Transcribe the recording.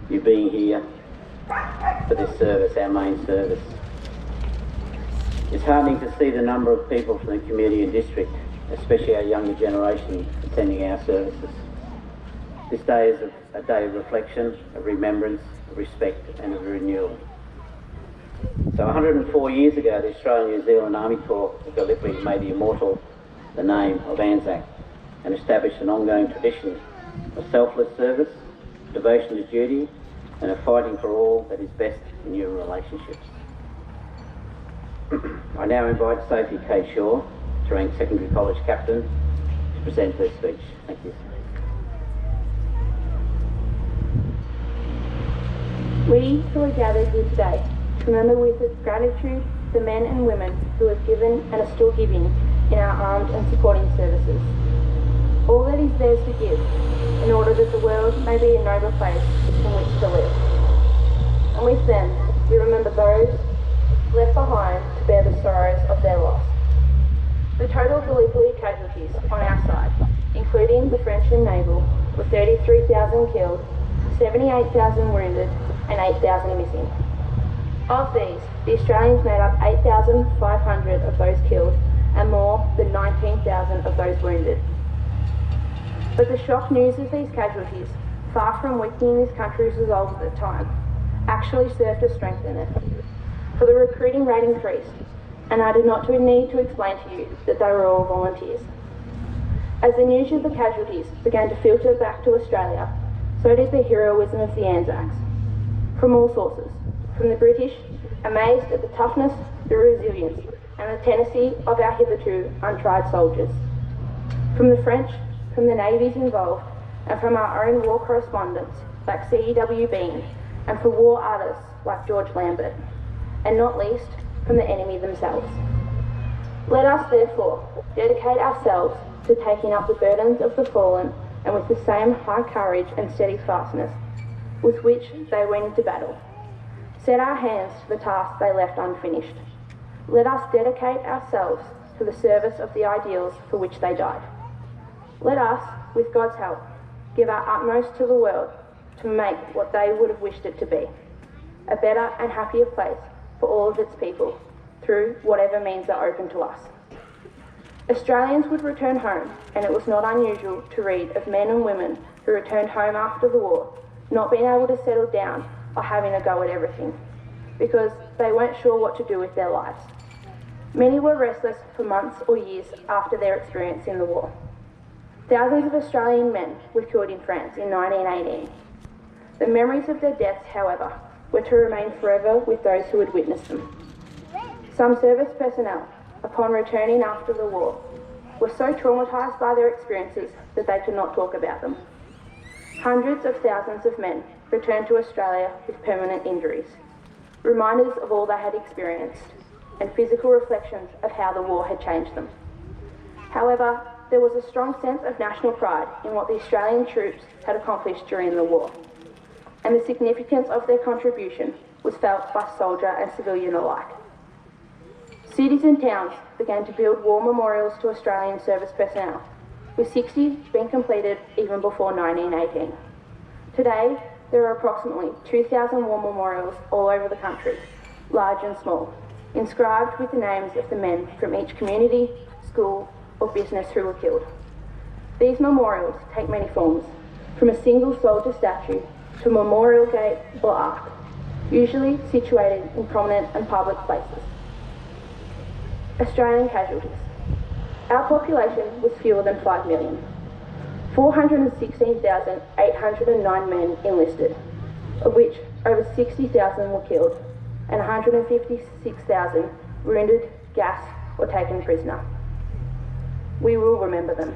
you being here for this service, our main service. It's heartening to see the number of people from the community and district, especially our younger generation, attending our services. This day is a day of reflection, of remembrance, of respect and of renewal. So 104 years ago, the Australian New Zealand Army Corps of Gallipoli made immortal the name of ANZAC and established an ongoing tradition of selfless service, devotion to duty and of fighting for all that is best in human relationships. I now invite Sophie K. Shaw, Terang Secondary College Captain, to present her speech. Thank you. We who are gathered here today remember with gratitude the men and women who have given and are still giving in our armed and supporting services. All that is theirs to give in order that the world may be a noble place in which to live. And with them, we remember those left behind to bear the sorrows of their loss. The total Gallipoli casualties on our side, including the French and naval, were 33,000 killed, 78,000 wounded and 8,000 missing. Of these, the Australians made up 8,500 of those killed and more than 19,000 of those wounded. But the shock news of these casualties, far from weakening this country's resolve at the time, actually served to strengthen it. For the recruiting rate increased, and I do not need to explain to you that they were all volunteers. As the news of the casualties began to filter back to Australia, so did the heroism of the ANZACs. From all sources, from the British, amazed at the toughness, the resilience, and the tenacity of our hitherto untried soldiers. From the French, from the navies involved, and from our own war correspondents like C.E.W. Bean, and from war artists like George Lambert, and not least from the enemy themselves. Let us therefore dedicate ourselves to taking up the burdens of the fallen and with the same high courage and steadfastness with which they went into battle. Set our hands to the task they left unfinished. Let us dedicate ourselves to the service of the ideals for which they died. Let us, with God's help, give our utmost to the world to make what they would have wished it to be, a better and happier place for all of its people, through whatever means are open to us. Australians would return home, and it was not unusual to read of men and women who returned home after the war, not being able to settle down or having a go at everything, because they weren't sure what to do with their lives. Many were restless for months or years after their experience in the war. Thousands of Australian men were killed in France in 1918. The memories of their deaths, however, were to remain forever with those who had witnessed them. Some service personnel, upon returning after the war, were so traumatised by their experiences that they could not talk about them. Hundreds of thousands of men returned to Australia with permanent injuries, reminders of all they had experienced, and physical reflections of how the war had changed them. However, there was a strong sense of national pride in what the Australian troops had accomplished during the war, and the significance of their contribution was felt by soldier and civilian alike. Cities and towns began to build war memorials to Australian service personnel, with 60 being completed even before 1918. Today, there are approximately 2,000 war memorials all over the country, large and small, inscribed with the names of the men from each community, school, or business who were killed. These memorials take many forms, from a single soldier statue to a memorial gate or arch, usually situated in prominent and public places. Australian casualties. Our population was fewer than 5 million. 416,809 men enlisted, of which over 60,000 were killed and 156,000 wounded, gassed or taken prisoner. We will remember them.